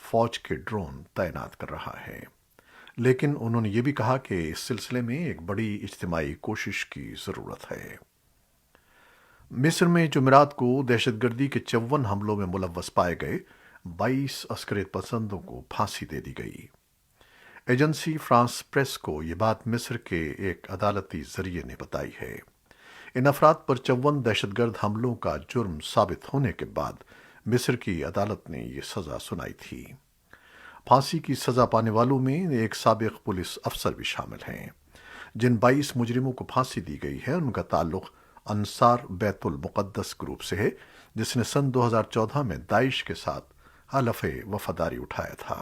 فوج کے ڈرون تعینات کر رہا ہے، لیکن انہوں نے یہ بھی کہا کہ اس سلسلے میں ایک بڑی اجتماعی کوشش کی ضرورت ہے۔ مصر میں جمعرات کو دہشت گردی کے 54 حملوں میں ملوث پائے گئے 22 عسکریت پسندوں کو پھانسی دے دی گئی۔ ایجنسی فرانس پریس کو یہ بات مصر کے ایک عدالتی ذریعے نے بتائی ہے۔ ان افراد پر 54 دہشت گرد حملوں کا جرم ثابت ہونے کے بعد مصر کی عدالت نے یہ سزا سنائی تھی۔ پھانسی کی سزا پانے والوں میں ایک سابق پولیس افسر بھی شامل ہیں۔ جن 22 مجرموں کو پھانسی دی گئی ہے ان کا تعلق انصار بیت المقدس گروپ سے ہے، جس نے سن 2014 میں داعش کے ساتھ حلف وفاداری اٹھایا تھا۔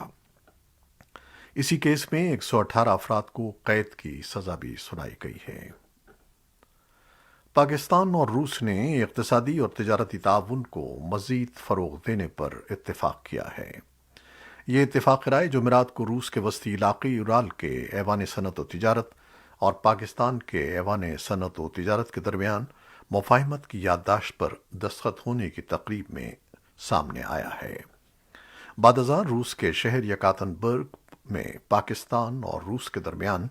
اسی کیس میں 118 افراد کو قید کی سزا بھی سنائی گئی ہے۔ پاکستان اور روس نے اقتصادی اور تجارتی تعاون کو مزید فروغ دینے پر اتفاق کیا ہے۔ یہ اتفاق رائے جمعرات کو روس کے وسطی علاقے یورال کے ایوان صنعت و تجارت اور پاکستان کے ایوان صنعت و تجارت کے درمیان مفاہمت کی یادداشت پر دستخط ہونے کی تقریب میں سامنے آیا ہے۔ بعد ازاں روس کے شہر یکاتنبرگ میں پاکستان اور روس کے درمیان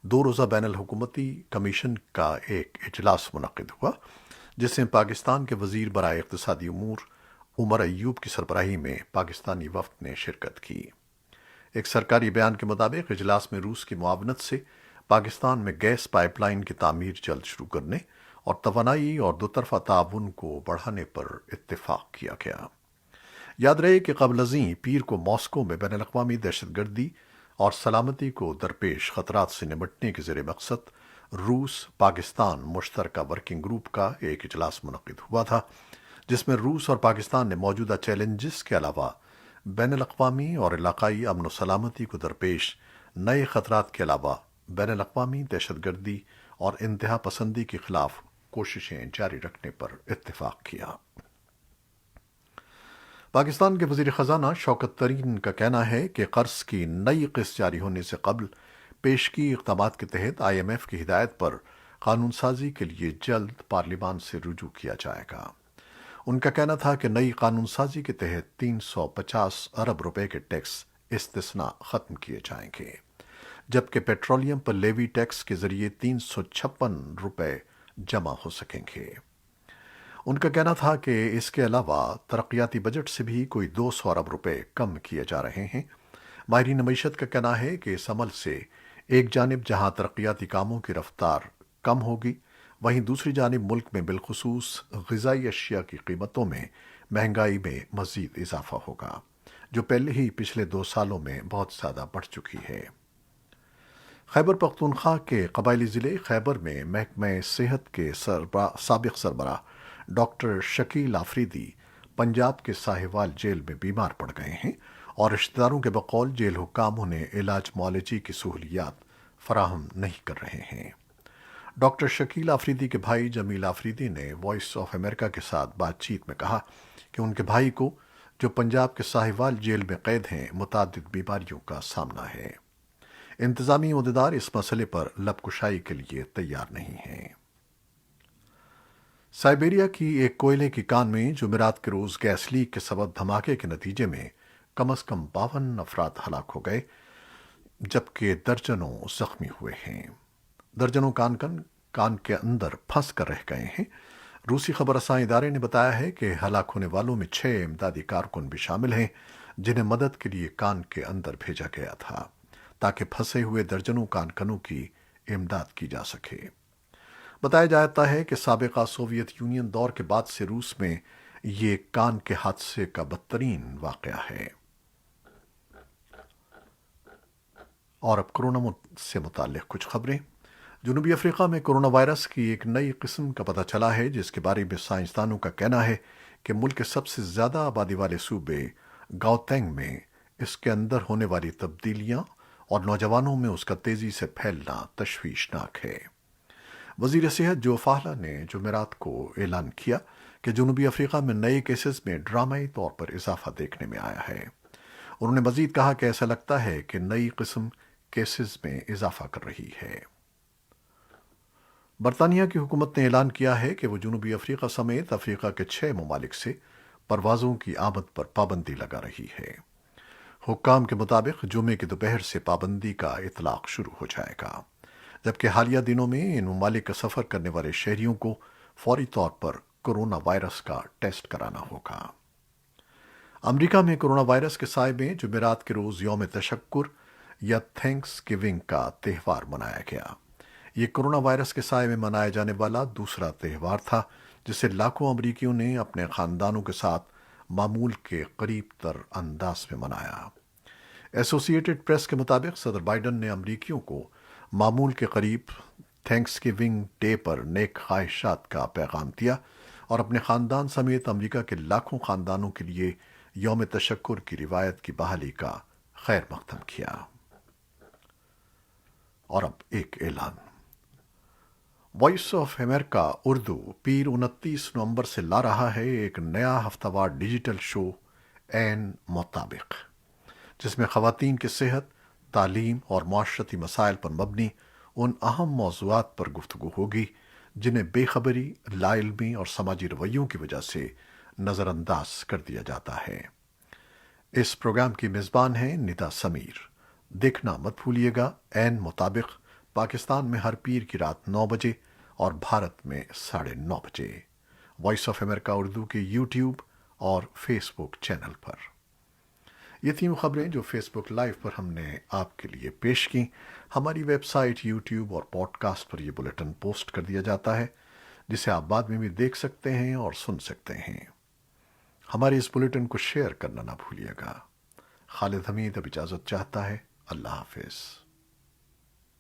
2 روزہ بین الحکومتی کمیشن کا ایک اجلاس منعقد ہوا، جس میں پاکستان کے وزیر برائے اقتصادی امور عمر ایوب کی سربراہی میں پاکستانی وفد نے شرکت کی۔ ایک سرکاری بیان کے مطابق اجلاس میں روس کی معاونت سے پاکستان میں گیس پائپ لائن کی تعمیر جلد شروع کرنے اور توانائی اور دوطرفہ تعاون کو بڑھانے پر اتفاق کیا گیا۔ یاد رہے کہ قبل ازیں پیر کو ماسکو میں بین الاقوامی دہشت گردی اور سلامتی کو درپیش خطرات سے نمٹنے کے زیر مقصد روس پاکستان مشترکہ ورکنگ گروپ کا ایک اجلاس منعقد ہوا تھا، جس میں روس اور پاکستان نے موجودہ چیلنجز کے علاوہ بین الاقوامی اور علاقائی امن و سلامتی کو درپیش نئے خطرات کے علاوہ بین الاقوامی دہشت گردی اور انتہا پسندی کے خلاف کوششیں جاری رکھنے پر اتفاق کیا۔ پاکستان کے وزیر خزانہ شوکت طرین کا کہنا ہے کہ قرض کی نئی قسط جاری ہونے سے قبل پیش کی اقدامات کے تحت IMF کی ہدایت پر قانون سازی کے لیے جلد پارلیمان سے رجوع کیا جائے گا۔ ان کا کہنا تھا کہ نئی قانون سازی کے تحت 350 ارب روپے کے ٹیکس استثناء ختم کیے جائیں گے، جبکہ پیٹرولیم پر لیوی ٹیکس کے ذریعے 356 روپے جمع ہو سکیں گے۔ ان کا کہنا تھا کہ اس کے علاوہ ترقیاتی بجٹ سے بھی کوئی 200 ارب روپے کم کیے جا رہے ہیں۔ ماہرین معیشت کا کہنا ہے کہ اس عمل سے ایک جانب جہاں ترقیاتی کاموں کی رفتار کم ہوگی، وہیں دوسری جانب ملک میں بالخصوص غذائی اشیاء کی قیمتوں میں مہنگائی میں مزید اضافہ ہوگا، جو پہلے ہی پچھلے 2 سالوں میں بہت زیادہ بڑھ چکی ہے۔ خیبر پختونخوا کے قبائلی ضلع خیبر میں محکمہ صحت کے سابق سربراہ ڈاکٹر شکیل آفریدی پنجاب کے ساہیوال جیل میں بیمار پڑ گئے ہیں اور رشتہ داروں کے بقول جیل حکام انہیں علاج معالجے کی سہولیات فراہم نہیں کر رہے ہیں۔ ڈاکٹر شکیل آفریدی کے بھائی جمیل آفریدی نے وائس آف امریکہ کے ساتھ بات چیت میں کہا کہ ان کے بھائی کو، جو پنجاب کے ساہیوال جیل میں قید ہیں، متعدد بیماریوں کا سامنا ہے۔ انتظامی عہدیدار اس مسئلے پر لب کشائی کے لیے تیار نہیں ہیں۔ سائبیریا کی ایک کوئلے کی کان میں جمعرات کے روز گیس لیک کے سبب دھماکے کے نتیجے میں کم از کم 52 افراد ہلاک ہو گئے، جبکہ درجنوں زخمی ہوئے ہیں۔ درجنوں کان کے اندر پھنس کر رہ گئے ہیں۔ روسی خبر رساں ادارے نے بتایا ہے کہ ہلاک ہونے والوں میں 6 امدادی کارکن بھی شامل ہیں، جنہیں مدد کے لیے کان کے اندر بھیجا گیا تھا تاکہ پھنسے ہوئے درجنوں کانکنوں کی امداد کی جا سکے۔ بتایا جاتا ہے کہ سابقہ سوویت یونین دور کے بعد سے روس میں یہ کان کے حادثے کا بدترین واقعہ ہے۔ اور اب کورونا سے متعلق کچھ خبریں۔ جنوبی افریقہ میں کورونا وائرس کی ایک نئی قسم کا پتہ چلا ہے، جس کے بارے میں سائنسدانوں کا کہنا ہے کہ ملک کے سب سے زیادہ آبادی والے صوبے گاؤتینگ میں اس کے اندر ہونے والی تبدیلیاں اور نوجوانوں میں اس کا تیزی سے پھیلنا تشویشناک ہے۔ وزیر صحت جو فاہلا نے جمعرات کو اعلان کیا کہ جنوبی افریقہ میں نئے کیسز میں ڈرامائی طور پر اضافہ دیکھنے میں آیا ہے۔ انہوں نے مزید کہا کہ ایسا لگتا ہے کہ نئی قسم کیسز میں اضافہ کر رہی ہے۔ برطانیہ کی حکومت نے اعلان کیا ہے کہ وہ جنوبی افریقہ سمیت افریقہ کے 6 ممالک سے پروازوں کی آمد پر پابندی لگا رہی ہے۔ حکام کے مطابق جمعے کی دوپہر سے پابندی کا اطلاق شروع ہو جائے گا، جبکہ حالیہ دنوں میں ان ممالک کا سفر کرنے والے شہریوں کو فوری طور پر کورونا وائرس کا ٹیسٹ کرانا ہوگا۔ امریکہ میں کورونا وائرس کے سائے میں جمعرات کے روز یوم تشکر یا تھینکس گیونگ کا تہوار منایا گیا۔ یہ کورونا وائرس کے سائے میں منایا جانے والا دوسرا تہوار تھا جسے لاکھوں امریکیوں نے اپنے خاندانوں کے ساتھ معمول کے قریب تر انداز میں منایا۔ ایسوسی ایٹڈ پریس کے مطابق صدر بائیڈن نے امریکیوں کو معمول کے قریب تھینکس گیونگ ڈے پر نیک خواہشات کا پیغام دیا اور اپنے خاندان سمیت امریکہ کے لاکھوں خاندانوں کے لیے یوم تشکر کی روایت کی بحالی کا خیر مقدم کیا۔ اور اب ایک اعلان۔ وائس آف امریکہ اردو پیر 29 نومبر سے لا رہا ہے ایک نیا ہفتہ وار ڈیجیٹل شو عین مطابق، جس میں خواتین کی صحت، تعلیم اور معاشرتی مسائل پر مبنی ان اہم موضوعات پر گفتگو ہوگی جنہیں بے خبری، لا علمی اور سماجی رویوں کی وجہ سے نظر انداز کر دیا جاتا ہے۔ اس پروگرام کی میزبان ہیں ندا سمیر۔ دیکھنا مت بھولیے گا۔ عین مطابق پاکستان میں ہر پیر کی رات 9 بجے اور بھارت میں 9:30 بجے وائس آف امریکہ اردو کے یوٹیوب اور فیس بک چینل پر۔ یہ تھیں وہ خبریں جو فیس بک لائیو پر ہم نے آپ کے لیے پیش کی۔ ہماری ویب سائٹ، یوٹیوب اور پوڈ کاسٹ پر یہ بلیٹن پوسٹ کر دیا جاتا ہے، جسے آپ بعد میں بھی دیکھ سکتے ہیں اور سن سکتے ہیں۔ ہمارے اس بلیٹن کو شیئر کرنا نہ بھولیے گا۔ خالد حمید اب اجازت چاہتا ہے۔ اللہ حافظ۔